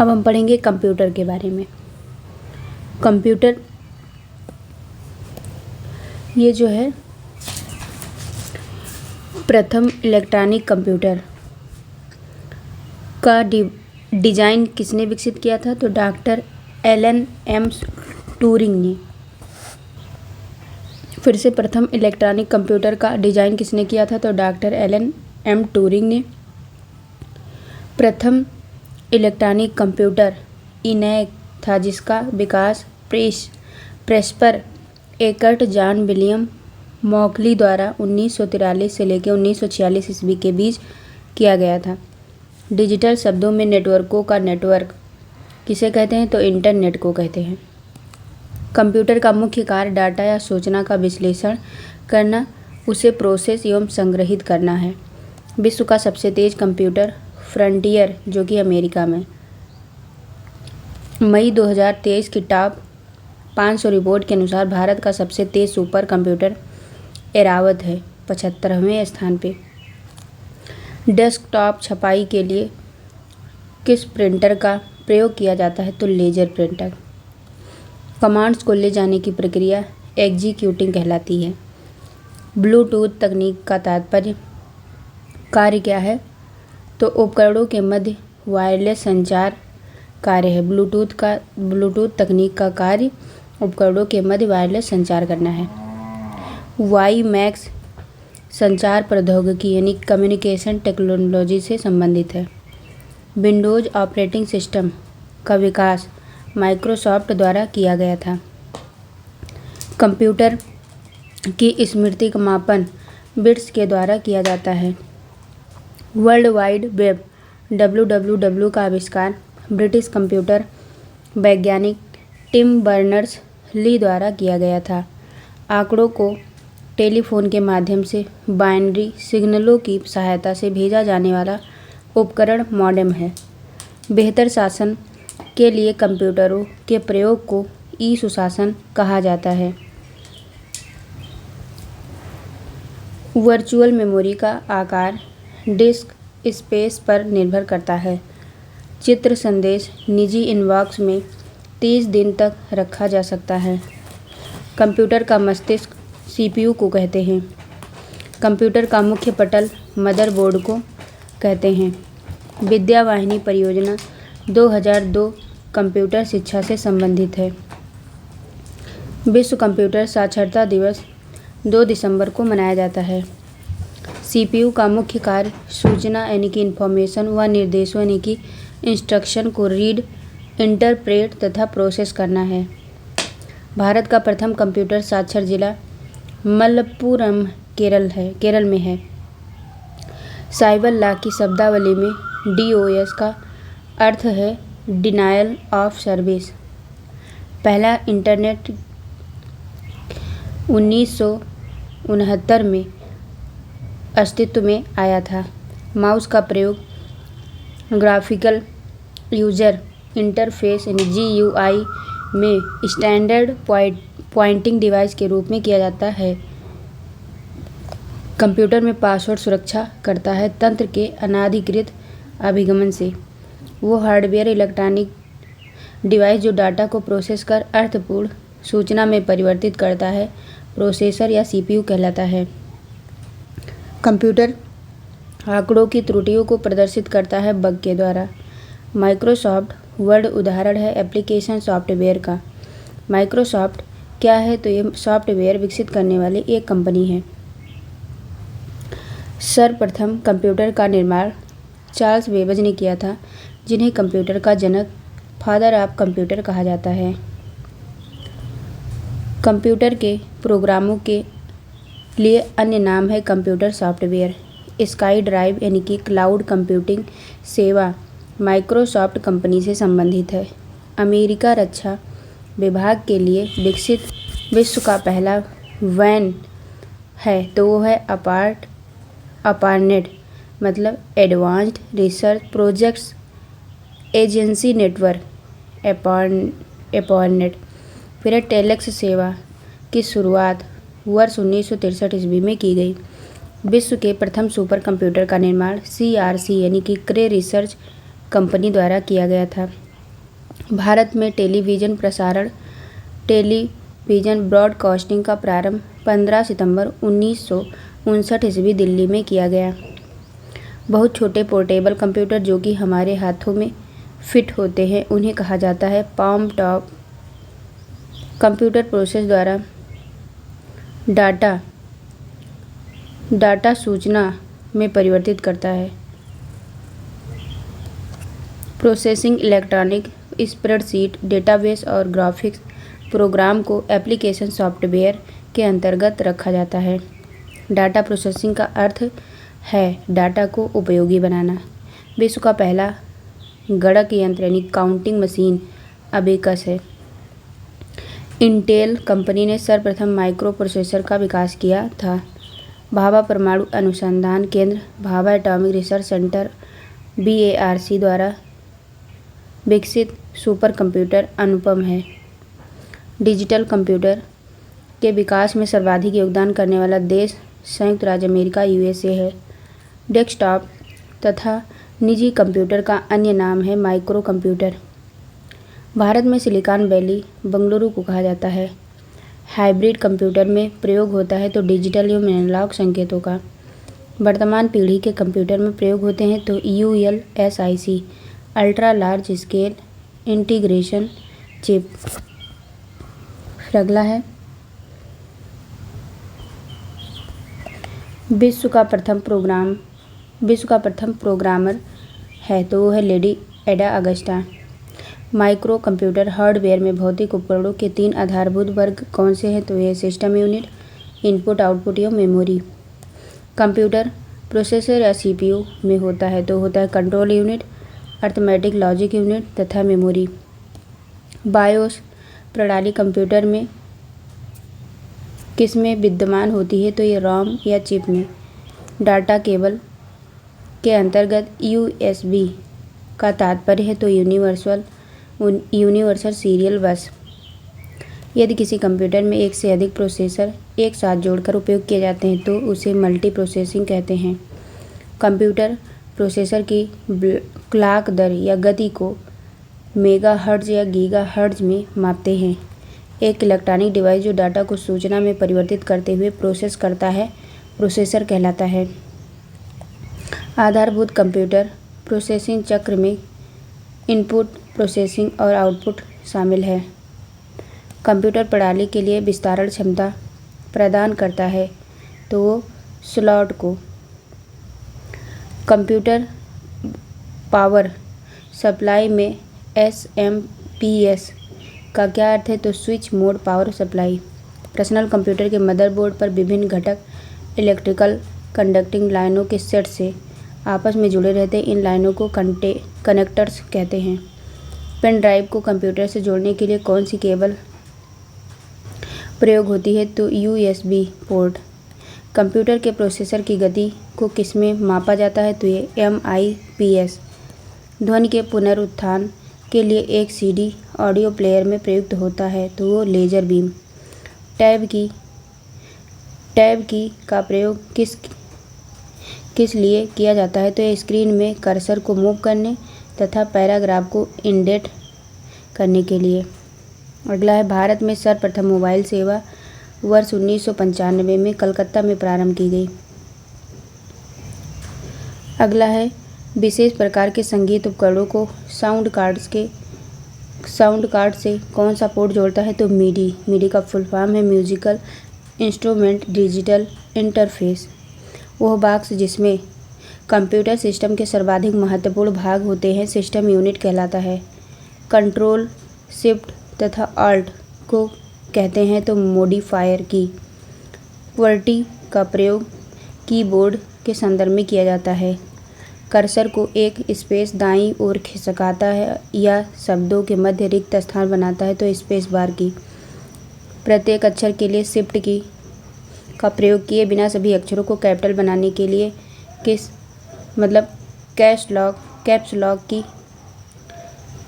अब हम पढ़ेंगे कंप्यूटर के बारे में। कंप्यूटर ये जो है प्रथम इलेक्ट्रॉनिक कंप्यूटर का डिज़ाइन किसने विकसित किया था? तो डॉक्टर एलन एम ट्यूरिंग ने। फिर से प्रथम इलेक्ट्रॉनिक कंप्यूटर का डिज़ाइन किसने किया था? तो डॉक्टर एलन एम ट्यूरिंग ने। प्रथम इलेक्ट्रॉनिक कंप्यूटर इनैक था जिसका विकास Presper Eckert John William Mauchly द्वारा 1943 से लेकर 1946 ईस्वी के बीच किया गया था। डिजिटल शब्दों में नेटवर्कों का नेटवर्क किसे कहते हैं? तो इंटरनेट को कहते हैं। कंप्यूटर का मुख्य कार्य डाटा या सूचना का विश्लेषण करना, उसे प्रोसेस एवं संग्रहित करना है। विश्व का सबसे तेज कंप्यूटर फ्रंटियर जो कि अमेरिका में मई 2023 की टॉप 500 रिपोर्ट के अनुसार भारत का सबसे तेज सुपर कंप्यूटर एरावत है 75वें स्थान पे। डेस्कटॉप छपाई के लिए किस प्रिंटर का प्रयोग किया जाता है? तो लेजर प्रिंटर। कमांड्स को ले जाने की प्रक्रिया एग्जीक्यूटिंग कहलाती है। ब्लूटूथ तकनीक का तात्पर्य कार्य क्या है? तो उपकरणों के मध्य वायरलेस संचार कार्य है। ब्लूटूथ तकनीक का कार्य उपकरणों के मध्य वायरलेस संचार करना है। वाईमैक्स संचार प्रौद्योगिकी यानी कम्युनिकेशन टेक्नोलॉजी से संबंधित है। विंडोज़ ऑपरेटिंग सिस्टम का विकास माइक्रोसॉफ्ट द्वारा किया गया था। कंप्यूटर की स्मृति का मापन बिट्स के द्वारा किया जाता है। वर्ल्ड वाइड वेब WWW का आविष्कार ब्रिटिश कंप्यूटर वैज्ञानिक टिम बर्नर्स ली द्वारा किया गया था। आंकड़ों को टेलीफोन के माध्यम से बाइनरी सिग्नलों की सहायता से भेजा जाने वाला उपकरण मॉडेम है। बेहतर शासन के लिए कंप्यूटरों के प्रयोग को ई-सुशासन कहा जाता है। वर्चुअल मेमोरी का आकार डिस्क स्पेस पर निर्भर करता है। चित्र संदेश निजी इनबॉक्स में 30 दिन तक रखा जा सकता है। कंप्यूटर का मस्तिष्क CPU को कहते हैं। कंप्यूटर का मुख्य पटल मदरबोर्ड को कहते हैं। विद्यावाहिनी परियोजना 2002 कंप्यूटर शिक्षा से संबंधित है। विश्व कंप्यूटर साक्षरता दिवस 2 दिसंबर को मनाया जाता है। CPU का मुख्य कार्य सूचना यानी कि इंफॉर्मेशन व निर्देशों यानी कि इंस्ट्रक्शन को रीड, इंटरप्रेट तथा प्रोसेस करना है। भारत का प्रथम कंप्यूटर साक्षर जिला मलप्पुरम केरल में है। साइबर लॉ की शब्दावली में DOS का अर्थ है डिनायल ऑफ सर्विस। पहला इंटरनेट 1969 में अस्तित्व में आया था। माउस का प्रयोग ग्राफिकल यूजर इंटरफेस यानी GUI में स्टैंडर्ड पॉइंटिंग डिवाइस के रूप में किया जाता है। कंप्यूटर में पासवर्ड सुरक्षा करता है तंत्र के अनाधिकृत अभिगमन से। वो हार्डवेयर इलेक्ट्रॉनिक डिवाइस जो डाटा को प्रोसेस कर अर्थपूर्ण सूचना में परिवर्तित करता है प्रोसेसर या CPU कहलाता है। कंप्यूटर आंकड़ों की त्रुटियों को प्रदर्शित करता है बग के द्वारा। माइक्रोसॉफ्ट वर्ड उदाहरण है एप्लीकेशन सॉफ्टवेयर का। माइक्रोसॉफ्ट क्या है? तो ये सॉफ्टवेयर विकसित करने वाली एक कंपनी है। सर्वप्रथम कंप्यूटर का निर्माण चार्ल्स बेबेज ने किया था, जिन्हें कंप्यूटर का जनक फादर ऑफ कंप्यूटर कहा जाता है। कंप्यूटर के प्रोग्रामों के लिए अन्य नाम है कंप्यूटर सॉफ्टवेयर। स्काई ड्राइव यानी कि क्लाउड कंप्यूटिंग सेवा माइक्रोसॉफ्ट कंपनी से संबंधित है। अमेरिका रक्षा विभाग के लिए विकसित विश्व का पहला वैन है तो वो है अपारनेट मतलब advanced research projects agency network ARPANET. फिर है टेलेक्स सेवा की शुरुआत वर्ष 1963 ईस्वी में की गई। विश्व के प्रथम सुपर कंप्यूटर का निर्माण CRC यानी कि क्रे रिसर्च कंपनी द्वारा किया गया था। भारत में टेलीविज़न प्रसारण टेलीविज़न ब्रॉडकास्टिंग का प्रारंभ 15 सितंबर 1959 ईस्वी दिल्ली में किया गया। बहुत छोटे पोर्टेबल कंप्यूटर जो कि हमारे हाथों में फिट होते हैं उन्हें कहा जाता है पाम टॉप कंप्यूटर। प्रोसेस द्वारा डाटा सूचना में परिवर्तित करता है। प्रोसेसिंग इलेक्ट्रॉनिक स्प्रेडशीट डेटाबेस और ग्राफिक्स प्रोग्राम को एप्लीकेशन सॉफ्टवेयर के अंतर्गत रखा जाता है। डाटा प्रोसेसिंग का अर्थ है डाटा को उपयोगी बनाना। विश्व का पहला गणक यंत्र यानी काउंटिंग मशीन अबेकस है। इंटेल कंपनी ने सर्वप्रथम माइक्रो प्रोसेसर का विकास किया था। भाभा परमाणु अनुसंधान केंद्र Bhabha atomic research centre BARC द्वारा विकसित सुपर कंप्यूटर अनुपम है। डिजिटल कंप्यूटर के विकास में सर्वाधिक योगदान करने वाला देश संयुक्त राज्य अमेरिका USA है। डेस्कटॉप तथा निजी कंप्यूटर का अन्य नाम है माइक्रो कंप्यूटर। भारत में सिलिकॉन वैली बंगलुरु को कहा जाता है। हाइब्रिड कंप्यूटर में प्रयोग होता है तो डिजिटल एवं एनालॉग संकेतों का। वर्तमान पीढ़ी के कंप्यूटर में प्रयोग होते हैं तो ULSIC ultra large scale integration chip. अगला है विश्व का प्रथम प्रोग्रामर है तो वो है लेडी एडा अगस्टा। माइक्रो कंप्यूटर हार्डवेयर में भौतिक उपकरणों के 3 आधारभूत वर्ग कौन से हैं तो ये सिस्टम यूनिट, इनपुट आउटपुट या मेमोरी। कंप्यूटर प्रोसेसर या CPU में होता है तो होता है control unit, arithmetic logic unit तथा मेमोरी। बायोस प्रणाली कंप्यूटर में किस में विद्यमान होती है तो ये रोम या चिप में। डाटा केबल के अंतर्गत USB का तात्पर्य है तो यूनिवर्सल सीरियल बस। यदि किसी कंप्यूटर में एक से अधिक प्रोसेसर एक साथ जोड़कर उपयोग किए जाते हैं तो उसे मल्टी प्रोसेसिंग कहते हैं। कंप्यूटर प्रोसेसर की क्लॉक दर या गति को मेगाहर्ट्ज़ या गीगाहर्ट्ज़ में मापते हैं। एक इलेक्ट्रॉनिक डिवाइस जो डाटा को सूचना में परिवर्तित करते हुए प्रोसेस करता है प्रोसेसर कहलाता है। आधारभूत कंप्यूटर प्रोसेसिंग चक्र में इनपुट प्रोसेसिंग और आउटपुट शामिल है। कंप्यूटर प्रणाली के लिए विस्तारण क्षमता प्रदान करता है तो वो स्लॉट को। कंप्यूटर पावर सप्लाई में SMPS का क्या अर्थ है तो switch mode power supply. Personal computer के मदरबोर्ड पर विभिन्न घटक इलेक्ट्रिकल कंडक्टिंग लाइनों के सेट से आपस में जुड़े रहते हैं। इन लाइनों को कनेक्टर्स कहते हैं। पेन ड्राइव को कंप्यूटर से जोड़ने के लिए कौन सी केबल प्रयोग होती है तो USB पोर्ट। कंप्यूटर के प्रोसेसर की गति को किस में मापा जाता है तो ये MIPS। ध्वनि के पुनरुत्थान के लिए एक CD ऑडियो प्लेयर में प्रयुक्त होता है तो वो लेजर बीम। टैब की का प्रयोग किस लिए किया जाता है तो ये स्क्रीन में कर्सर को मूव करने तथा पैराग्राफ को इंडेंट करने के लिए। अगला है भारत में सर्वप्रथम मोबाइल सेवा वर्ष 1995 में कलकत्ता में प्रारंभ की गई। अगला है विशेष प्रकार के संगीत उपकरणों को साउंड कार्ड से कौन सा पोर्ट जोड़ता है तो MIDI का फुल फॉर्म है म्यूजिकल इंस्ट्रूमेंट डिजिटल इंटरफेस। वह बॉक्स जिसमें कंप्यूटर सिस्टम के सर्वाधिक महत्वपूर्ण भाग होते हैं सिस्टम यूनिट कहलाता है। कंट्रोल शिफ्ट तथा ऑल्ट को कहते हैं तो मॉडिफायर की। QWERTY का प्रयोग कीबोर्ड के संदर्भ में किया जाता है। कर्सर को एक स्पेस दाईं ओर खिसकाता है या शब्दों के मध्य रिक्त स्थान बनाता है तो स्पेस बार की। प्रत्येक अक्षर के लिए शिफ्ट की का प्रयोग किए बिना सभी अक्षरों को कैपिटल बनाने के लिए कैप्स लॉक की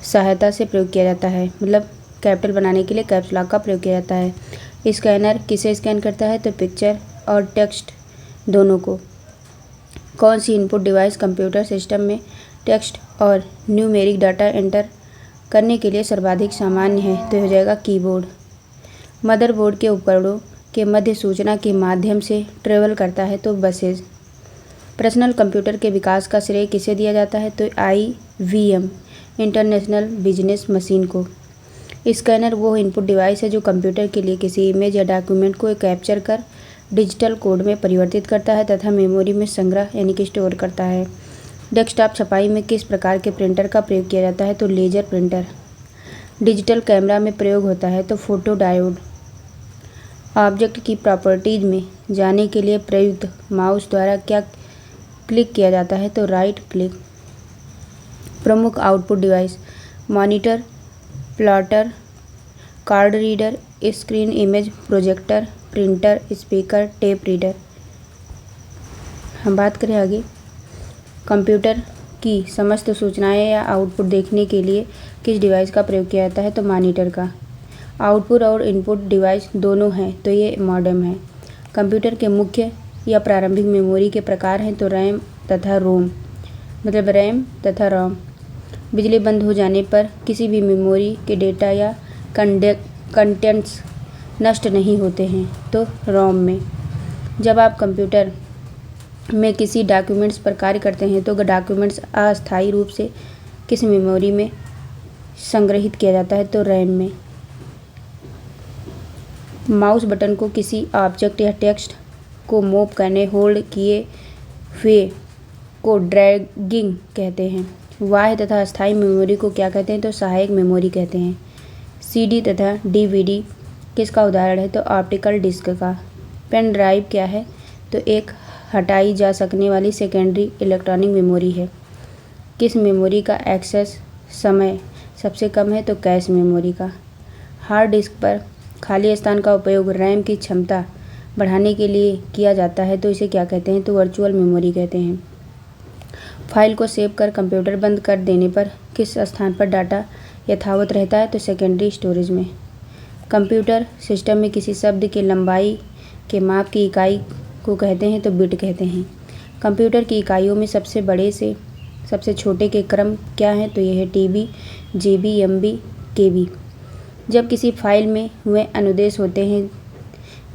सहायता से प्रयोग किया जाता है। कैपिटल बनाने के लिए कैप्स लॉक का प्रयोग किया जाता है। स्कैनर किसे स्कैन करता है तो पिक्चर और टेक्स्ट दोनों को। कौन सी इनपुट डिवाइस कंप्यूटर सिस्टम में टेक्स्ट और न्यूमेरिक डाटा एंटर करने के लिए सर्वाधिक सामान्य है तो हो जाएगा कीबोर्ड। मदरबोर्ड के उपकरणों के मध्य सूचना के माध्यम से ट्रेवल करता है तो बसेज। पर्सनल कंप्यूटर के विकास का श्रेय किसे दिया जाता है तो IBM इंटरनेशनल बिजनेस मशीन को। स्कैनर वो इनपुट डिवाइस है जो कंप्यूटर के लिए किसी इमेज या डॉक्यूमेंट को कैप्चर कर डिजिटल कोड में परिवर्तित करता है तथा मेमोरी में संग्रह यानी कि स्टोर करता है। डेस्कटॉप छपाई में किस प्रकार के प्रिंटर का प्रयोग किया जाता है तो लेजर प्रिंटर। डिजिटल कैमरा में प्रयोग होता है तो फोटो डायोड। ऑब्जेक्ट की प्रॉपर्टीज में जाने के लिए प्रयुक्त माउस द्वारा क्या क्लिक किया जाता है तो राइट क्लिक। प्रमुख output device monitor, plotter, card reader, screen image projector, printer, speaker, tape reader. हम बात करें आगे, कंप्यूटर की समस्त सूचनाएं या आउटपुट देखने के लिए किस डिवाइस का प्रयोग किया जाता है तो मॉनिटर का। आउटपुट और इनपुट डिवाइस दोनों हैं तो ये मॉडेम है। कंप्यूटर के मुख्य या प्रारंभिक मेमोरी के प्रकार हैं तो रैम तथा रोम, मतलब रैम तथा रोम। बिजली बंद हो जाने पर किसी भी मेमोरी के डेटा या कंटेंट्स नष्ट नहीं होते हैं तो रोम में। जब आप कंप्यूटर में किसी डॉक्यूमेंट्स पर कार्य करते हैं तो डॉक्यूमेंट्स अस्थायी रूप से किस मेमोरी में संग्रहित किया जाता है तो रैम में। माउस बटन को किसी ऑब्जेक्ट या टेक्स्ट को मूव करने होल्ड किए हुए को ड्रैगिंग कहते हैं। बाह्य तथा अस्थायी मेमोरी को क्या कहते हैं तो सहायक मेमोरी कहते हैं। CD तथा DVD किसका उदाहरण है तो ऑप्टिकल डिस्क का। पेन ड्राइव क्या है तो एक हटाई जा सकने वाली सेकेंडरी इलेक्ट्रॉनिक मेमोरी है। किस मेमोरी का एक्सेस समय सबसे कम है तो कैश मेमोरी का। हार्ड डिस्क पर खाली स्थान का उपयोग रैम की क्षमता बढ़ाने के लिए किया जाता है तो इसे क्या कहते हैं तो वर्चुअल मेमोरी कहते हैं। फाइल को सेव कर कंप्यूटर बंद कर देने पर किस स्थान पर डाटा यथावत रहता है तो सेकेंडरी स्टोरेज में। कंप्यूटर सिस्टम में किसी शब्द के लंबाई के माप की इकाई को कहते हैं तो बिट कहते हैं। कंप्यूटर की इकाइयों में सबसे बड़े से सबसे छोटे के क्रम क्या हैं तो यह है TB, GB, MB, KB। जब किसी फाइल में हुए अनुदेश होते हैं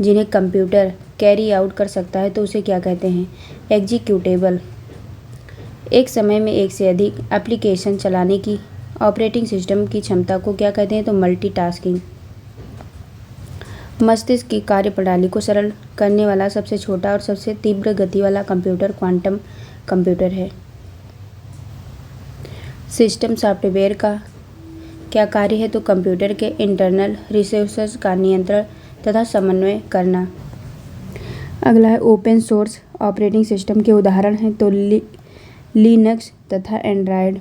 जिन्हें कंप्यूटर कैरी आउट कर सकता है तो उसे क्या कहते हैं एग्जीक्यूटेबल। एक समय में एक से अधिक एप्लीकेशन चलाने की ऑपरेटिंग सिस्टम की क्षमता को क्या कहते हैं तो मल्टीटास्किंग। मस्तिष्क की कार्यप्रणाली को सरल करने वाला सबसे छोटा और सबसे तीव्र गति वाला कंप्यूटर क्वांटम कंप्यूटर है। सिस्टम सॉफ्टवेयर का क्या कार्य है तो कंप्यूटर के इंटरनल रिसोर्सेज का नियंत्रण तथा समन्वय करना। अगला है ओपन सोर्स ऑपरेटिंग सिस्टम के उदाहरण हैं तो लिनक्स तथा एंड्रॉयड।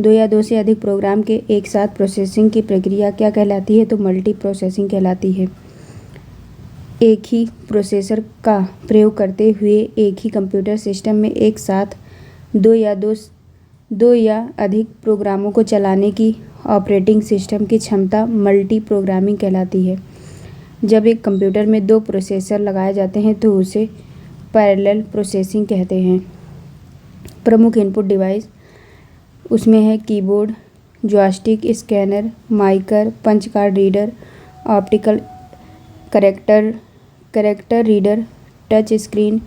दो या दो से अधिक प्रोग्राम के एक साथ प्रोसेसिंग की प्रक्रिया क्या कहलाती है तो मल्टी प्रोसेसिंग कहलाती है। एक ही प्रोसेसर का प्रयोग करते हुए एक ही कंप्यूटर सिस्टम में एक साथ दो या अधिक प्रोग्रामों को चलाने की ऑपरेटिंग सिस्टम की क्षमता मल्टी प्रोग्रामिंग कहलाती है। जब एक कंप्यूटर में दो प्रोसेसर लगाए जाते हैं तो उसे पैरेलल प्रोसेसिंग कहते हैं। प्रमुख इनपुट डिवाइस उसमें है keyboard, joystick, scanner, MICR, punch card reader, optical character reader, touch screen,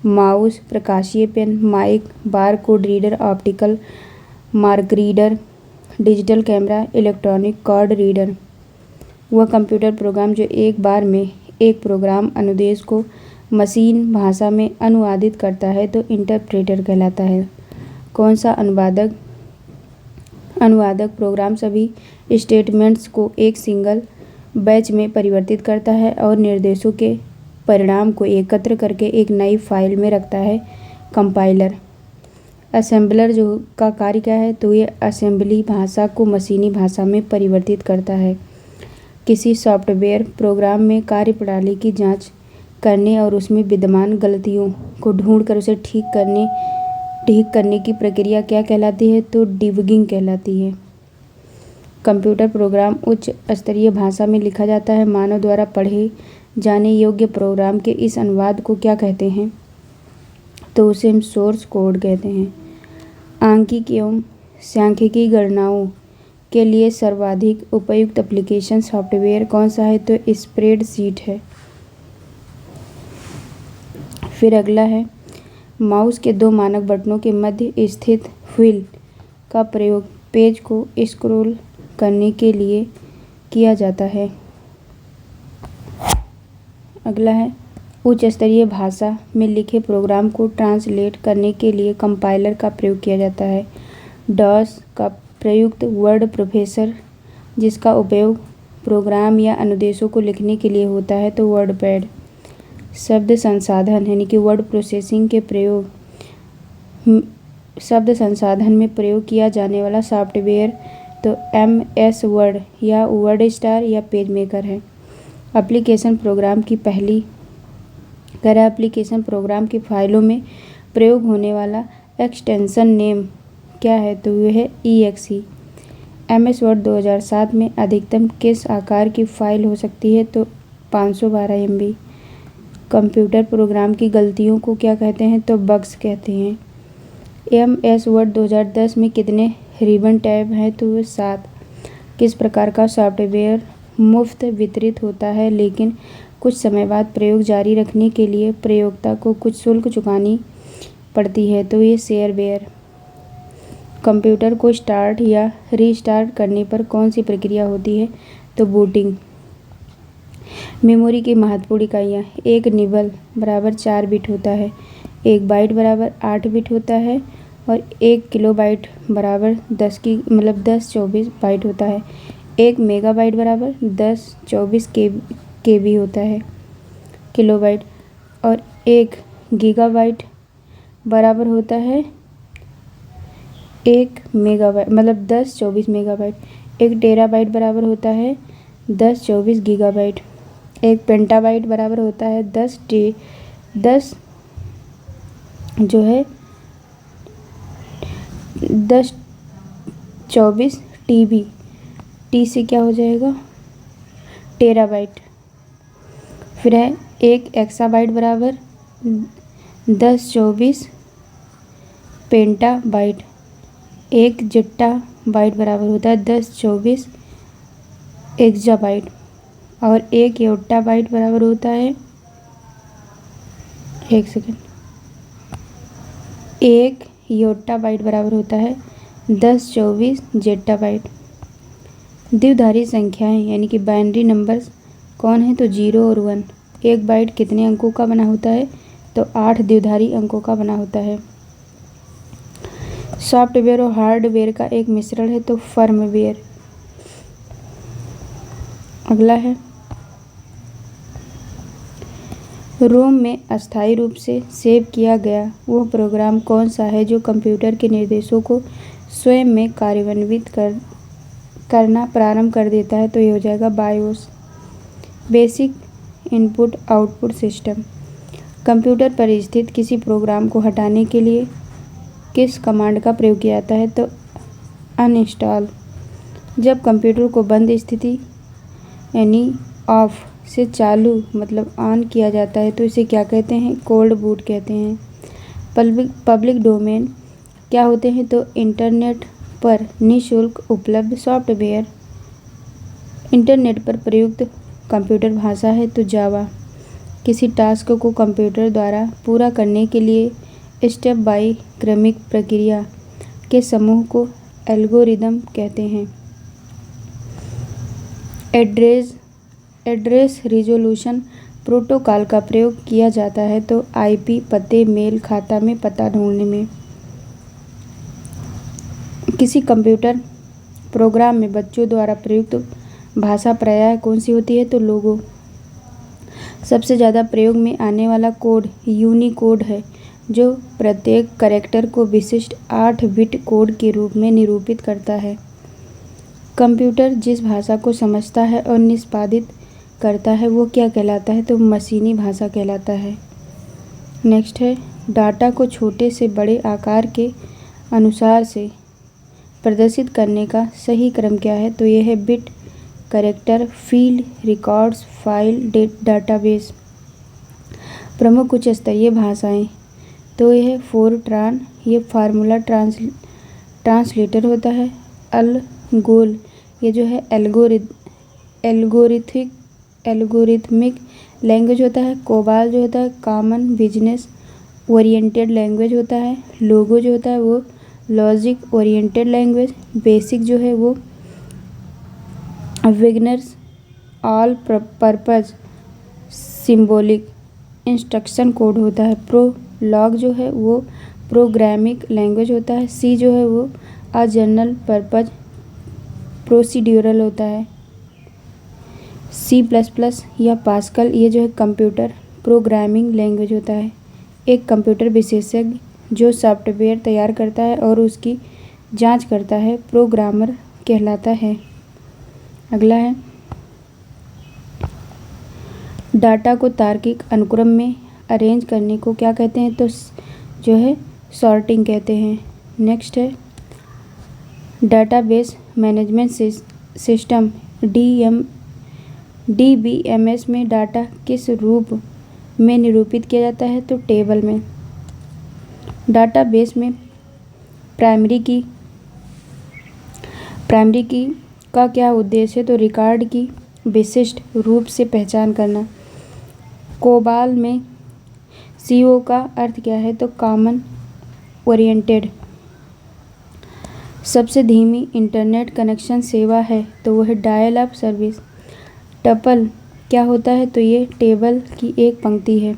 mouse, प्रकाशीय pen, mic, bar code reader, optical mark reader, digital camera, electronic card reader. वह कंप्यूटर प्रोग्राम जो एक बार में एक प्रोग्राम अनुदेश को मशीन भाषा में अनुवादित करता है तो इंटरप्रेटर कहलाता है। कौन सा अनुवादक प्रोग्राम सभी स्टेटमेंट्स को एक सिंगल बैच में परिवर्तित करता है और निर्देशों के परिणाम को एकत्र करके एक नई फाइल में रखता है कंपाइलर। असेंबलर जो का कार्य क्या है तो ये असेंबली भाषा को मशीनी भाषा में परिवर्तित करता है। किसी सॉफ्टवेयर प्रोग्राम में कार्यप्रणाली की जांच करने और उसमें विद्यमान गलतियों को ढूंढकर उसे ठीक करने की प्रक्रिया क्या कहलाती है तो डिबगिंग कहलाती है। कंप्यूटर प्रोग्राम उच्च स्तरीय भाषा में लिखा जाता है। मानव द्वारा पढ़े जाने योग्य प्रोग्राम के इस अनुवाद को क्या कहते हैं तो उसे हम सोर्स कोड कहते हैं। आंकिक एवं सांख्यिकी गणनाओं के लिए सर्वाधिक उपयुक्त एप्लीकेशन सॉफ्टवेयर कौन सा है? तो स्प्रेडशीट है। फिर अगला है, माउस के दो मानक बटनों के मध्य स्थित व्हील का प्रयोग पेज को स्क्रॉल करने के लिए किया जाता है। अगला है, उच्च स्तरीय भाषा में लिखे प्रोग्राम को ट्रांसलेट करने के लिए कंपाइलर का प्रयोग किया जाता है। डॉस का प्रयुक्त वर्ड प्रोसेसर जिसका उपयोग प्रोग्राम या अनुदेशों को लिखने के लिए होता है तो वर्डपैड। शब्द संसाधन यानी कि वर्ड प्रोसेसिंग के प्रयोग शब्द संसाधन में प्रयोग किया जाने वाला सॉफ्टवेयर तो MS वर्ड या वर्ड स्टार या पेज मेकर है। एप्लीकेशन प्रोग्राम की फाइलों में प्रयोग होने वाला एक्सटेंशन नेम क्या है? तो वह है EXE। MS वर्ड 2007 में अधिकतम किस आकार की फाइल हो सकती है? तो 512 MB। कंप्यूटर प्रोग्राम की गलतियों को क्या कहते हैं? तो बग्स कहते हैं। MS वर्ड 2010 में कितने रिबन टैब हैं? तो वह 7। किस प्रकार का सॉफ्टवेयर मुफ्त वितरित होता है लेकिन कुछ समय बाद प्रयोग जारी रखने के लिए प्रयोक्ता को कुछ शुल्क चुकानी पड़ती है? तो ये शेयरवेयर। कंप्यूटर को स्टार्ट या रीस्टार्ट करने पर कौन सी प्रक्रिया होती है? तो बूटिंग। मेमोरी की महत्वपूर्ण इकाइयाँ। एक निबल बराबर 4 बिट होता है, 1 बाइट बराबर 8 बिट होता है और 1 किलोबाइट बराबर 1024 बाइट होता है। 1 मेगाबाइट बराबर 1024 KB होता है किलोबाइट और 1 गीगाबाइट बराबर होता है 1 मेगाबाइट 1024 मेगाबाइट। 1 टेराबाइट बराबर होता है 1024 गीगाबाइट। 1 पेंटाबाइट बराबर होता है 10 24 TB। टी से क्या हो जाएगा? टेराबाइट। फिर है 1 एक्साबाइट बराबर 1024 पेंटाबाइट। 1 जिट्टाबाइट बराबर होता है 1024 एक्साबाइट और 1 योट्टाबाइट बराबर होता है 1 योट्टाबाइट बराबर होता है 1024 जेट्टाबाइट। द्विधारी संख्याएं यानी कि बाइनरी नंबर्स कौन है? तो 0 और 1। 1 बाइट कितने अंकों का बना होता है? तो 8 द्विधारी अंकों का बना होता है। सॉफ्टवेयर और हार्डवेयर का एक मिश्रण है तो फर्मवेयर। अगला है, रोम में अस्थायी रूप से सेव किया गया वह प्रोग्राम कौन सा है जो कंप्यूटर के निर्देशों को स्वयं में कार्यान्वित करना प्रारंभ कर देता है? तो ये हो जाएगा BIOS. Basic input output system. Computer पर स्थित किसी प्रोग्राम को हटाने के लिए किस कमांड का प्रयोग किया जाता है? तो अनइंस्टॉल। जब कंप्यूटर को बंद स्थिति यानी ऑफ से चालू ऑन किया जाता है तो इसे क्या कहते हैं? कोल्ड बूट कहते हैं। पब्लिक डोमेन क्या होते हैं? तो इंटरनेट पर निःशुल्क उपलब्ध सॉफ्टवेयर। इंटरनेट पर प्रयुक्त कंप्यूटर भाषा है तो जावा। किसी टास्क को कंप्यूटर द्वारा पूरा करने के लिए स्टेप बाय क्रमिक प्रक्रिया के समूह को एल्गोरिदम कहते हैं। एड्रेस रिजोल्यूशन प्रोटोकॉल का प्रयोग किया जाता है तो IP पते मेल खाता में पता ढूंढने में। किसी कंप्यूटर प्रोग्राम में बच्चों द्वारा प्रयुक्त भाषा प्रायः कौन सी होती है? तो लोगो। सबसे ज़्यादा प्रयोग में आने वाला कोड यूनिकोड है जो प्रत्येक कैरेक्टर को विशिष्ट 8 बिट कोड के रूप में निरूपित करता है। कंप्यूटर जिस भाषा को समझता है और निष्पादित करता है वो क्या कहलाता है? तो मशीनी भाषा कहलाता है। नेक्स्ट है, डाटा को छोटे से बड़े आकार के अनुसार से प्रदर्शित करने का सही क्रम क्या है? तो यह है bit, character, field, records, file, database. प्रमुख उच्च स्तरीय भाषाएं तो यह फोरट्रान, ये फार्मूला ट्रांसलेटर होता है। गोल ये जो है एल्गोरिथमिक लैंग्वेज होता है। कोबाल जो होता है कॉमन बिजनेस ओरिएंटेड लैंग्वेज होता है। लोगो जो होता है वो लॉजिक ओरिएंटेड लैंग्वेज। बेसिक जो है वो beginners all purpose symbolic instruction code होता है। प्रोलॉग जो है वो प्रोग्रामिंग लैंग्वेज होता है। सी जो है वो अ जनरल पर्पस प्रोसीड्यूरल होता है। C++ या पास्कल ये जो है कंप्यूटर प्रोग्रामिंग लैंग्वेज होता है। एक कंप्यूटर विशेषज्ञ जो सॉफ्टवेयर तैयार करता है और उसकी जांच करता है प्रोग्रामर कहलाता है। अगला है डाटा को तार्किक अनुक्रम में अरेंज करने को क्या कहते हैं, तो जो है सॉर्टिंग कहते हैं। नेक्स्ट है डाटाबेस मैनेजमेंट सिस्टम DBMS में डाटा किस रूप में निरूपित किया जाता है, तो टेबल में। डाटाबेस में प्राइमरी की का क्या उद्देश्य है, तो रिकॉर्ड की विशिष्ट रूप से पहचान करना। कोबाल में CO का अर्थ क्या है, तो कॉमन ओरिएंटेड। सबसे धीमी इंटरनेट कनेक्शन सेवा है, तो वह डायल अप सर्विस। टपल क्या होता है, तो ये टेबल की एक पंक्ति है।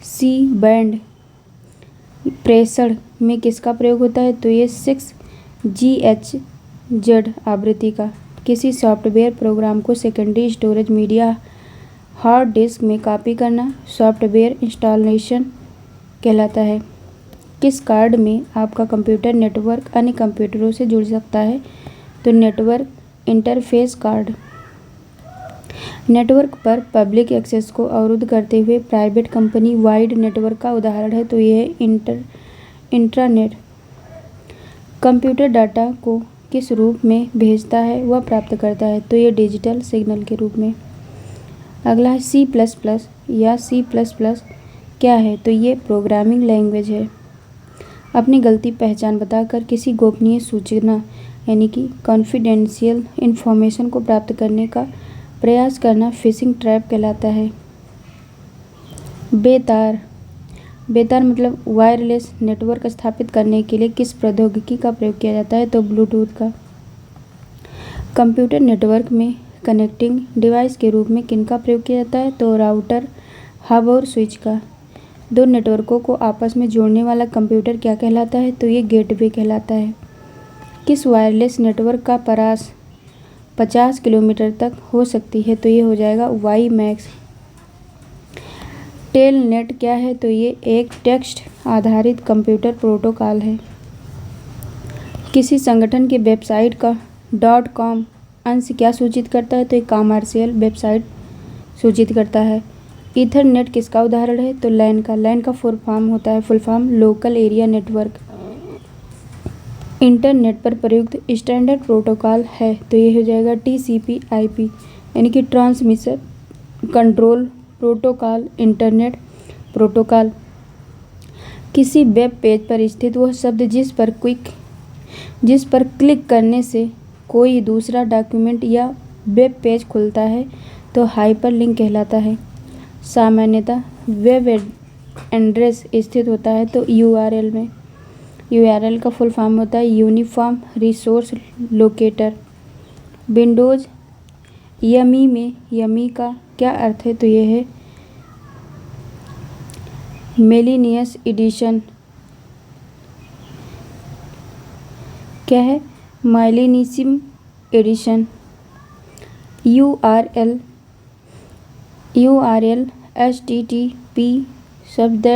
सी बैंड प्रेषण में किसका प्रयोग होता है, तो ये 6GHz आवृत्ति का। किसी सॉफ्टवेयर प्रोग्राम को secondary storage media hard disk में कॉपी करना सॉफ्टवेयर इंस्टॉलेशन कहलाता है। किस कार्ड में आपका कंप्यूटर नेटवर्क अन्य कंप्यूटरों से जुड़ सकता है, तो नेटवर्क इंटरफेस कार्ड। नेटवर्क पर पब्लिक एक्सेस को अवरुद्ध करते हुए प्राइवेट कंपनी वाइड नेटवर्क का उदाहरण है, तो यह इंट्रानेट। कंप्यूटर डाटा को किस रूप में भेजता है व प्राप्त करता है, तो ये डिजिटल सिग्नल के रूप में। अगला है C++ या C++ क्या है, तो ये प्रोग्रामिंग लैंग्वेज है। अपनी गलती पहचान बताकर किसी गोपनीय सूचना यानी कि कॉन्फिडेंशियल इंफॉर्मेशन को प्राप्त करने का प्रयास करना फिशिंग ट्रैप कहलाता है। बेतार मतलब वायरलेस नेटवर्क स्थापित करने के लिए किस प्रौद्योगिकी का प्रयोग किया जाता है, तो ब्लूटूथ का। कंप्यूटर नेटवर्क में कनेक्टिंग डिवाइस के रूप में किनका प्रयोग किया जाता है, तो राउटर, हब और स्विच का। दो नेटवर्कों को आपस में जोड़ने वाला कंप्यूटर क्या कहलाता है, तो ये गेटवे कहलाता है। किस वायरलेस नेटवर्क का परास 50 किलोमीटर तक हो सकती है, तो ये हो जाएगा WiMAX। टेलनेट क्या है, तो ये एक टेक्स्ट आधारित कंप्यूटर प्रोटोकॉल है। किसी संगठन के वेबसाइट का .com अंश क्या सूचित करता है, तो एक कॉमर्शियल वेबसाइट सूचित करता है। ईथरनेट किसका उदाहरण है, तो लैन का full form local area network. Internet पर प्रयुक्त स्टैंडर्ड प्रोटोकॉल है, तो ये हो जाएगा TCP/IP यानी कि transmission control protocol internet protocol. किसी वेब पेज पर स्थित वह शब्द जिस पर क्लिक करने से कोई दूसरा डॉक्यूमेंट या वेब पेज खुलता है, तो हाइपरलिंक कहलाता है। सामान्यतः वेब एड्रेस स्थित होता है, तो URL में। URL का फुल फॉर्म होता है uniform resource locator. Windows yummy में यमी का क्या अर्थ है, तो यह है मिलेनियस एडिशन। क्या है, माइलेनिसिम एडिशन। URL HTTP शब्द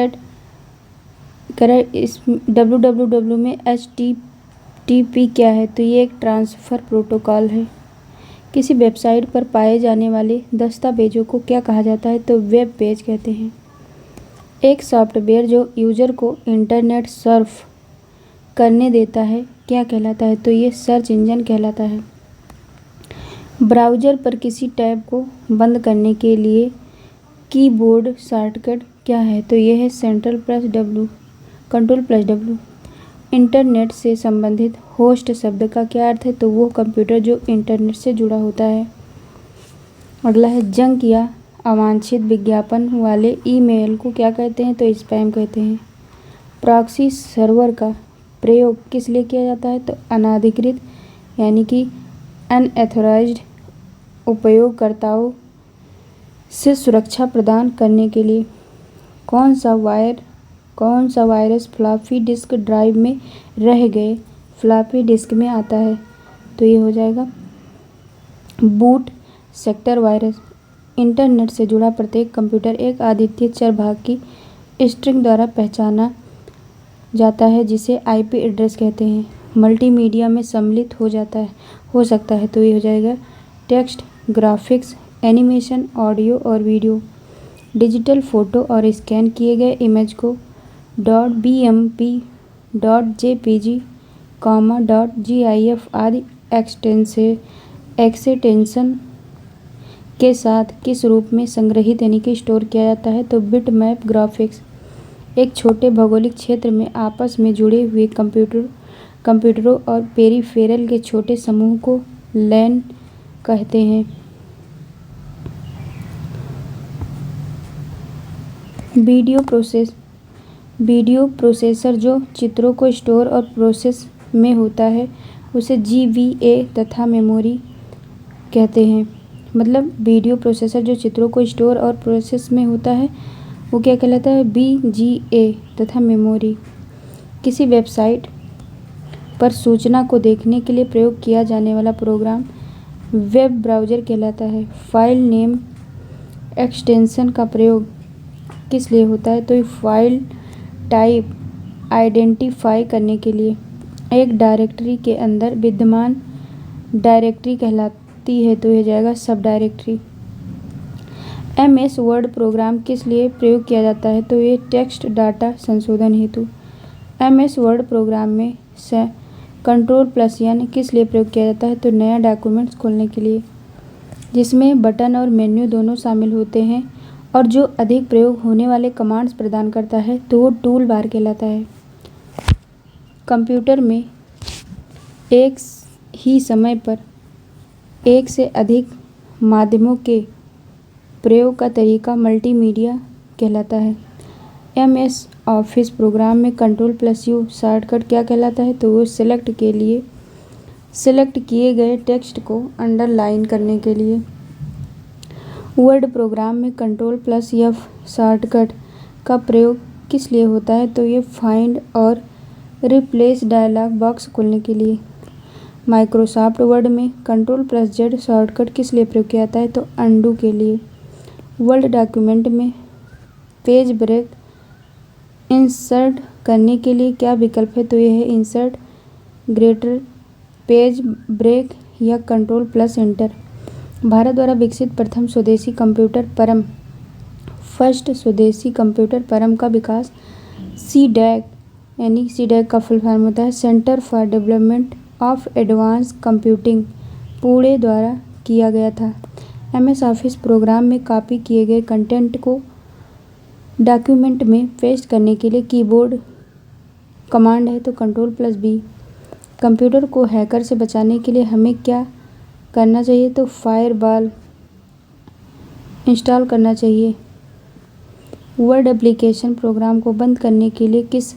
इस www में HTTP क्या है, तो ये एक ट्रांसफ़र प्रोटोकॉल है। किसी वेबसाइट पर पाए जाने वाले दस्तावेजों को क्या कहा जाता है, तो वेब पेज कहते हैं। एक सॉफ्टवेयर जो यूज़र को इंटरनेट सर्फ करने देता है क्या कहलाता है, तो ये सर्च इंजन कहलाता है। ब्राउज़र पर किसी टैब को बंद करने के लिए कीबोर्ड शॉर्टकट क्या है, तो यह है कंट्रोल+W। इंटरनेट से संबंधित होस्ट शब्द का क्या अर्थ है? तो वो कंप्यूटर जो इंटरनेट से जुड़ा होता है। अगला है जंक या अवांछित विज्ञापन वाले ईमेल को क्या कहते हैं? तो स्पैम कहते हैं। प्रॉक्सी सर्वर का प्रयोग किस लिए किया जाता है? तो अनाधिकृत यानी कि अनएथोराइज्ड उपयोगकर्ताओं से सुरक्षा प्रदान करने के लिए। कौन सा वायरस फ्लॉपी डिस्क ड्राइव में रह गए फ्लॉपी डिस्क में आता है? तो ये हो जाएगा बूट सेक्टर वायरस। इंटरनेट से जुड़ा प्रत्येक कंप्यूटर एक अद्वितीय चर भाग की स्ट्रिंग द्वारा पहचाना जाता है जिसे आईपी एड्रेस कहते हैं। मल्टीमीडिया में सम्मिलित हो सकता है। तो ये हो जाएगा टेक्स्ट, ग्राफिक्स, एनिमेशन, ऑडियो और वीडियो। डिजिटल फ़ोटो और स्कैन किए गए इमेज को .bmp, .jpg, .gif आदि एक्सटेंशन के साथ किस रूप में संग्रहित यानी कि स्टोर किया जाता है? तो बिटमैप ग्राफिक्स। एक छोटे भौगोलिक क्षेत्र में आपस में जुड़े हुए कंप्यूटरों और पेरिफेरल के छोटे समूह को लैन कहते हैं। वीडियो प्रोसेसर जो चित्रों को स्टोर और प्रोसेस में होता है उसे GVA तथा मेमोरी कहते हैं। मतलब वीडियो प्रोसेसर जो चित्रों को स्टोर और प्रोसेस में होता है वो क्या कहलाता है? BGA तथा मेमोरी। किसी वेबसाइट पर सूचना को देखने के लिए प्रयोग किया जाने वाला प्रोग्राम वेब ब्राउज़र कहलाता है। फाइल नेम एक्सटेंशन का प्रयोग किस लिए होता है? तो फाइल टाइप आइडेंटिफाई करने के लिए। एक डायरेक्टरी के अंदर विद्यमान डायरेक्टरी कहलाती है। तो यह जाएगा सब डायरेक्टरी। MS वर्ड प्रोग्राम किस लिए प्रयोग किया जाता है? तो ये टेक्स्ट डाटा संशोधन हेतु। MS वर्ड प्रोग्राम में से Ctrl+N किस लिए प्रयोग किया जाता है? तो नया डॉक्यूमेंट्स खोलने के लिए, जिसमें बटन और मेन्यू दोनों शामिल होते हैं और जो अधिक प्रयोग होने वाले कमांड्स प्रदान करता है तो वो टूल बार कहलाता है। कंप्यूटर में एक ही समय पर एक से अधिक माध्यमों के प्रयोग का तरीका मल्टीमीडिया कहलाता है। MS ऑफिस प्रोग्राम में Ctrl+U शॉर्टकट क्या कहलाता है? तो वो सिलेक्ट किए गए टेक्स्ट को अंडरलाइन करने के लिए। वर्ड प्रोग्राम में Ctrl+F शॉर्टकट का प्रयोग किस लिए होता है? तो ये फाइंड और रिप्लेस डायलॉग बॉक्स खोलने के लिए। माइक्रोसॉफ्ट वर्ड में Ctrl+Z शॉर्टकट किस लिए प्रयोग किया जाता है? तो अनडू के लिए। वर्ड डॉक्यूमेंट में पेज ब्रेक इंसर्ट करने के लिए क्या विकल्प है? तो यह है इंसर्ट, ग्रेटर पेज ब्रेक या Ctrl+Enter। भारत द्वारा विकसित प्रथम स्वदेशी कंप्यूटर परम का विकास CDAC का फुल फॉर्म होता है centre for development of advance computing Pune द्वारा किया गया था। MS ऑफिस प्रोग्राम में कॉपी किए गए कंटेंट को डॉक्यूमेंट में पेस्ट करने के लिए कीबोर्ड कमांड है तो Ctrl+B। कंप्यूटर को हैकर से बचाने के लिए हमें क्या करना चाहिए? तो फायरवॉल इंस्टॉल करना चाहिए। वर्ड एप्लीकेशन प्रोग्राम को बंद करने के लिए किस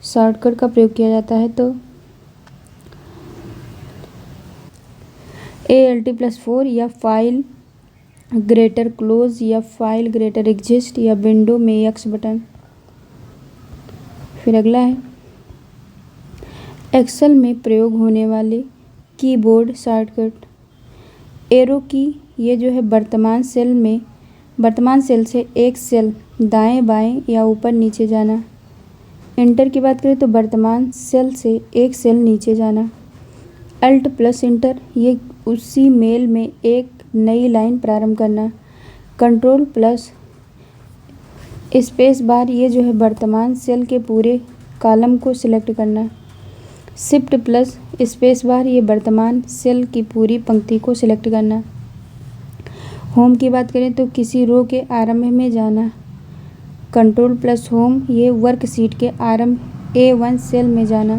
शॉर्टकट का प्रयोग किया जाता है? तो ALT+4 या फाइल ग्रेटर क्लोज या फाइल ग्रेटर एग्जिस्ट या विंडो में X बटन। फिर अगला है एक्सेल में प्रयोग होने वाले कीबोर्ड शॉर्टकट। एरो की ये जो है वर्तमान सेल से एक सेल दाएं बाएं या ऊपर नीचे जाना। इंटर की बात करें तो वर्तमान सेल से एक सेल नीचे जाना। Alt+Enter ये उसी मेल में एक नई लाइन प्रारंभ करना। Ctrl+Spacebar ये जो है वर्तमान सेल के पूरे कॉलम को सिलेक्ट करना। Shift+Spacebar ये वर्तमान सेल की पूरी पंक्ति को सिलेक्ट करना। होम की बात करें तो किसी रो के आरंभ में जाना। Ctrl+Home ये वर्कशीट के आरंभ A1 सेल में जाना।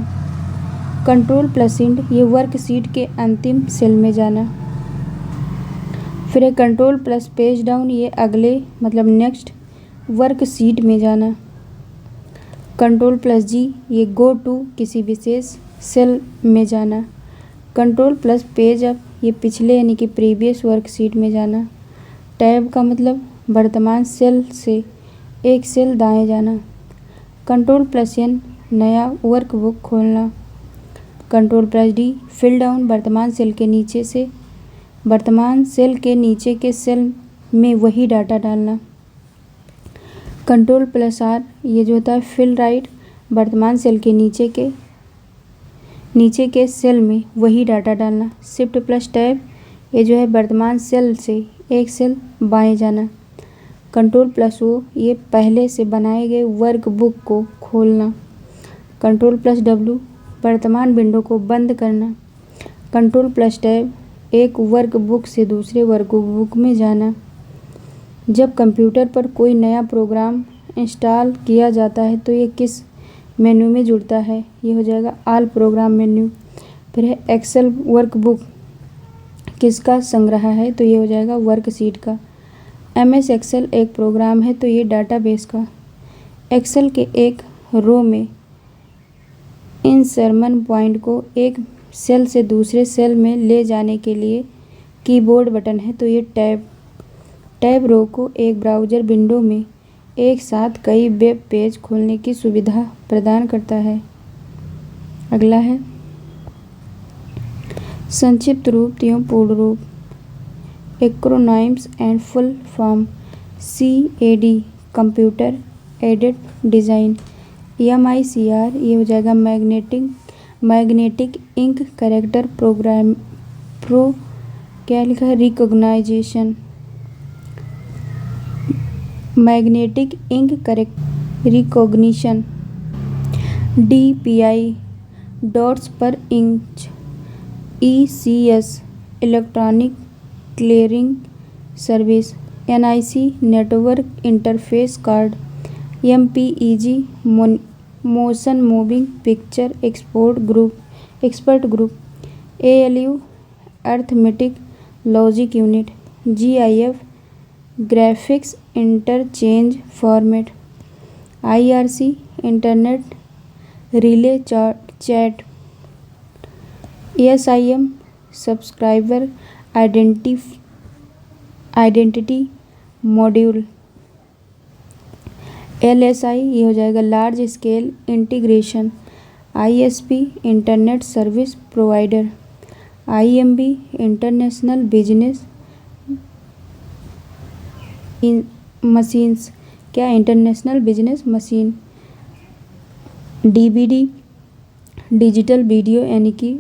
कंट्रोल प्लस इंड ये वर्कशीट के अंतिम सेल में जाना। फिर है कंट्रोल प्लस पेज डाउन ये अगले मतलब नेक्स्ट वर्कशीट में जाना। कंट्रोल प्लस जी ये गो टू किसी विशेष सेल में जाना। कंट्रोल प्लस पेज अप ये पिछले यानी कि प्रीवियस वर्कशीट में जाना। टैब का मतलब वर्तमान सेल से एक सेल दाएं जाना। कंट्रोल प्लस एन नया वर्कबुक खोलना। Control plus D fill down वर्तमान सेल के नीचे से वर्तमान सेल के नीचे के सेल में वही डाटा डालना। कंट्रोल प्लस आर ये जो होता है फिल राइट वर्तमान सेल के नीचे के सेल में वही डाटा डालना। शिफ्ट प्लस टैब ये जो है वर्तमान सेल से एक सेल बाएं जाना। कंट्रोल प्लस ओ ये पहले से बनाए गए वर्कबुक को खोलना। कंट्रोल प्लस डब्ल्यू वर्तमान विंडो को बंद करना। कंट्रोल प्लस टैब एक वर्कबुक से दूसरे वर्कबुक में जाना। जब कंप्यूटर पर कोई नया प्रोग्राम इंस्टॉल किया जाता है तो ये किस मेन्यू में जुड़ता है? ये हो जाएगा ऑल प्रोग्राम मेन्यू। फिर है एक्सेल वर्कबुक किसका संग्रह है? तो ये हो जाएगा वर्कशीट का। MS एक्सेल एक प्रोग्राम है तो ये डाटाबेस का। एक्सेल के एक रो में इंसर्शन पॉइंट को एक सेल से दूसरे सेल में ले जाने के लिए कीबोर्ड बटन है तो ये टैब रो को एक ब्राउज़र विंडो में एक साथ कई वेब पेज खोलने की सुविधा प्रदान करता है। अगला है संक्षिप्त रूप एवं पूर्ण रूप acronyms and full form. CAD computer aided design. MICR ये हो जाएगा मैग्नेटिक इंक कैरेक्टर प्रोग्राम क्या लिखा है recognisation. Magnetic ink recognition. DPI dots per inch. ECS electronic clearing service. NIC network interface card. MPEG motion moving picture expert group. ALU arithmetic logic unit. GIF graphics interchange format. IRC internet relay chat. SIM subscriber identity module. LSI ये हो जाएगा large scale integration. ISP internet service provider. IMB international business machines क्या international business machine. DVD digital video यानी कि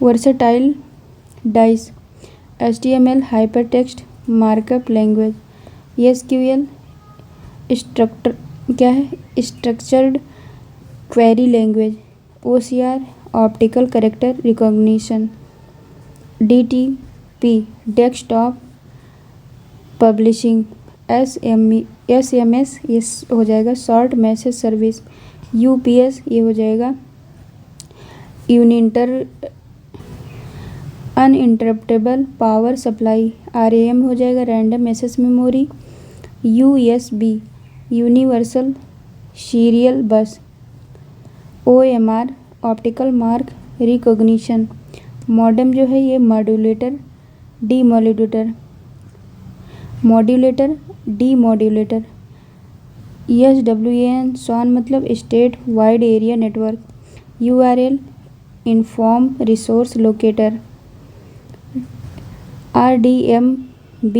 versatile disc. HTML hypertext markup language. SQL structured query language. OCR optical character recognition. DTP desktop publishing. SMS ये हो जाएगा short message service. UPS ये हो जाएगा uninterruptible power supply. RAM हो जाएगा random access memory. USB universal serial bus. OMR optical mark recognition. Modem जो है ये मॉड्यूलेटर डीमॉड्यूलेटर। SWAN SWAN मतलब state wide area network. URL uniform resource locator. RDMB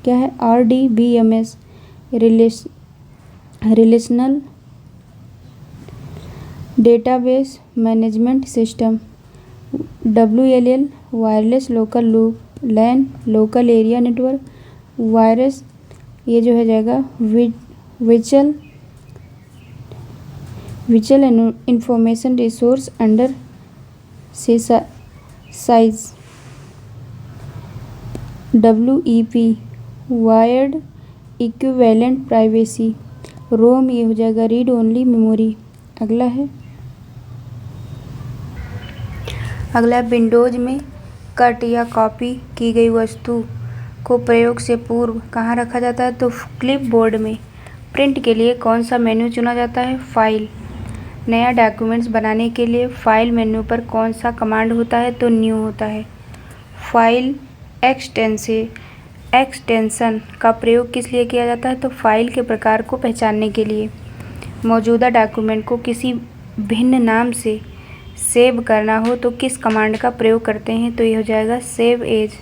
क्या है RDBMS relational database management system. WLL wireless local loop. LAN local area network. Virus ये जो है जाएगा विचुअल information resource under size. WEP wired equivalent privacy. ROM ये हो जाएगा रीड ओनली मेमोरी। अगला विंडोज़ में कट या कॉपी की गई वस्तु को प्रयोग से पूर्व कहाँ रखा जाता है? तो क्लिपबोर्ड में। प्रिंट के लिए कौन सा मेन्यू चुना जाता है? फाइल। नया डॉक्यूमेंट्स बनाने के लिए फाइल मेन्यू पर कौन सा कमांड होता है? तो न्यू होता है। फाइल एक्सटेंशन का प्रयोग किस लिए किया जाता है? तो फाइल के प्रकार को पहचानने के लिए। मौजूदा डॉक्यूमेंट को किसी भिन्न नाम से सेव करना हो तो किस कमांड का प्रयोग करते हैं? तो ये हो जाएगा सेव एज।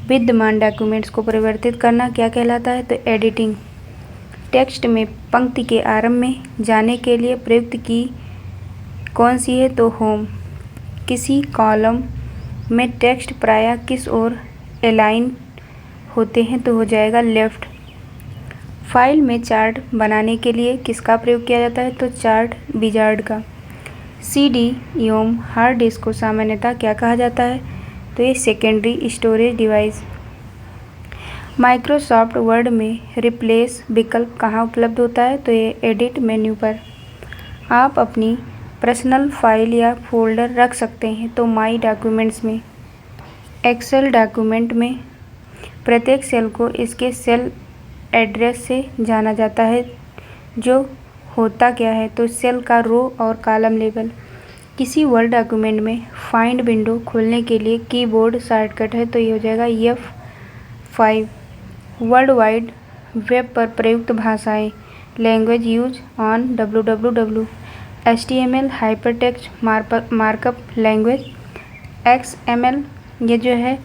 विद्यमान डॉक्यूमेंट्स को परिवर्तित करना क्या कहलाता है? तो एडिटिंग। टेक्स्ट में पंक्ति के आरंभ में जाने के लिए प्रयुक्त की कौन सी है? तो होम। किसी कॉलम में टेक्स्ट प्रायः किस ओर अलाइन होते हैं? तो हो जाएगा लेफ्ट। फाइल में चार्ट बनाने के लिए किसका प्रयोग किया जाता है? तो चार्ट विजार्ड का। CD एवं हार्ड डिस्क को सामान्यतः क्या कहा जाता है? तो ये secondary storage device. Microsoft word में रिप्लेस विकल्प कहाँ उपलब्ध होता है? तो ये एडिट मेन्यू पर। आप अपनी पर्सनल फाइल या फोल्डर रख सकते हैं तो माई डॉक्यूमेंट्स में। एक्सेल डॉक्यूमेंट में प्रत्येक सेल को इसके सेल एड्रेस से जाना जाता है जो होता क्या है? तो सेल का रो और कॉलम लेबल। किसी वर्ड डॉक्यूमेंट में फाइंड विंडो खोलने के लिए कीबोर्ड शॉर्टकट है तो ये हो जाएगा F5। वर्ल्ड वाइड वेब पर प्रयुक्त भाषाएं। Language use on www। HTML hypertext markup language. XML ये जो है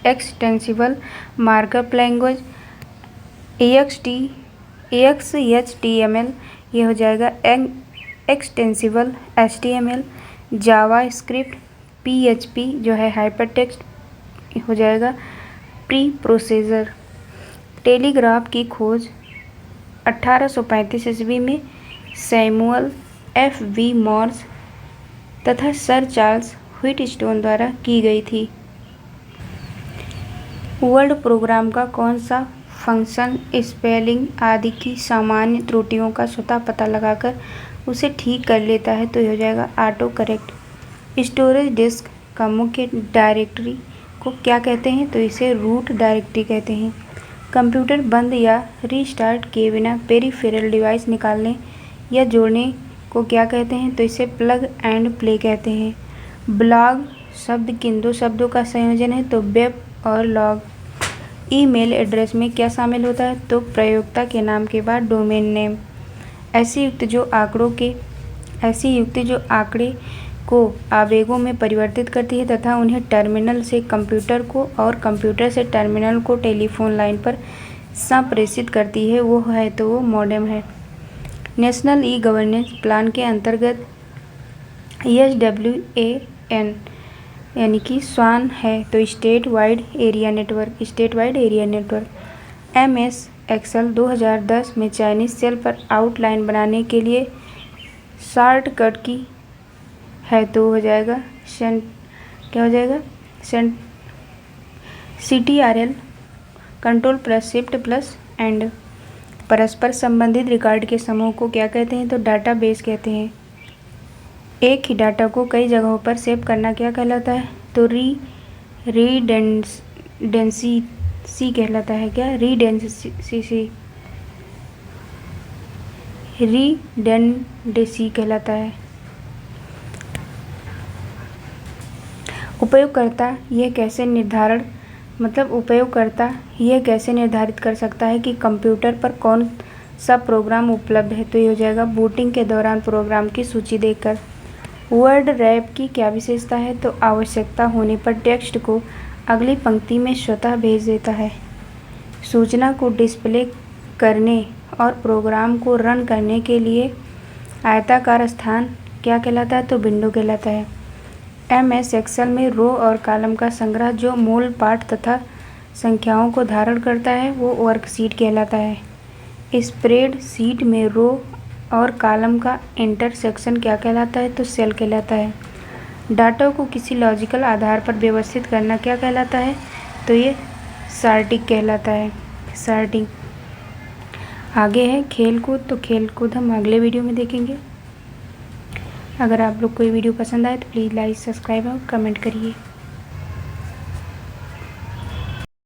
एक्सटेंसिबल मार्कअप लैंग्वेज। XHTML ये हो जाएगा एक्सटेंसिबल HTML। जावा स्क्रिप्ट। PHP जो है हाइपरटेक्स्ट हो जाएगा प्री प्रोसेसर। टेलीग्राफ की खोज 1835 ईस्वी में सैमुअल F.V. मॉर्स तथा सर चार्ल्स व्हीटस्टोन द्वारा की गई थी। वर्ड प्रोग्राम का कौन सा फंक्शन स्पेलिंग आदि की सामान्य त्रुटियों का स्वतः पता लगाकर उसे ठीक कर लेता है? तो ये हो जाएगा ऑटो करेक्ट। स्टोरेज डिस्क का मुख्य डायरेक्टरी को क्या कहते हैं? तो इसे रूट डायरेक्टरी कहते हैं। कंप्यूटर बंद या रीस्टार्ट किए बिना पेरिफेरल डिवाइस निकालने या जोड़ने को क्या कहते हैं? तो इसे प्लग एंड प्ले कहते हैं। ब्लॉग शब्द किन दो शब्दों का संयोजन है? तो वेब और लॉग। ईमेल एड्रेस में क्या शामिल होता है? तो प्रयोक्ता के नाम के बाद डोमेन नेम। ऐसी युक्ति जो आंकड़े को आवेगों में परिवर्तित करती है तथा उन्हें टर्मिनल से कंप्यूटर को और कंप्यूटर से टर्मिनल को टेलीफोन लाइन पर संप्रेषित करती है वो है तो वो मॉडेम है। नेशनल ई गवर्नेंस प्लान के अंतर्गत SWAN यानी कि स्वान है तो state wide area network. MS Excel 2010 में चाइनीज सेल पर आउटलाइन बनाने के लिए शॉर्टकट की है तो हो जाएगा CTRL control plus shift plus and. परस्पर संबंधित रिकॉर्ड के समूह को क्या कहते हैं? तो डाटाबेस कहते हैं। एक ही डाटा को कई जगहों पर सेव करना क्या कहलाता है? तो रीडेंडेंसी कहलाता है। क्या? रीडेंडेंसी कहलाता है। उपयोगकर्ता यह कैसे निर्धारित कर सकता है कि कंप्यूटर पर कौन सा प्रोग्राम उपलब्ध है? तो ये हो जाएगा बूटिंग के दौरान प्रोग्राम की सूची देखकर। वर्ड रैप की क्या विशेषता है? तो आवश्यकता होने पर टेक्स्ट को अगली पंक्ति में स्वतः भेज देता है। सूचना को डिस्प्ले करने और प्रोग्राम को रन करने के लिए आयताकार स्थान क्या कहलाता है? तो विंडो कहलाता है। MS एक्सेल में रो और कॉलम का संग्रह जो मूल पाठ तथा संख्याओं को धारण करता है वो वर्कशीट कहलाता है। स्प्रेडशीट में रो और कॉलम का इंटरसेक्शन क्या कहलाता है? तो सेल कहलाता है। डाटा को किसी लॉजिकल आधार पर व्यवस्थित करना क्या कहलाता है? तो ये सॉर्टिंग कहलाता है। आगे है खेल कूद, तो खेल कूद हम अगले वीडियो में देखेंगे। अगर आप लोग को ये वीडियो पसंद आए तो प्लीज़ लाइक, सब्सक्राइब और कमेंट करिए।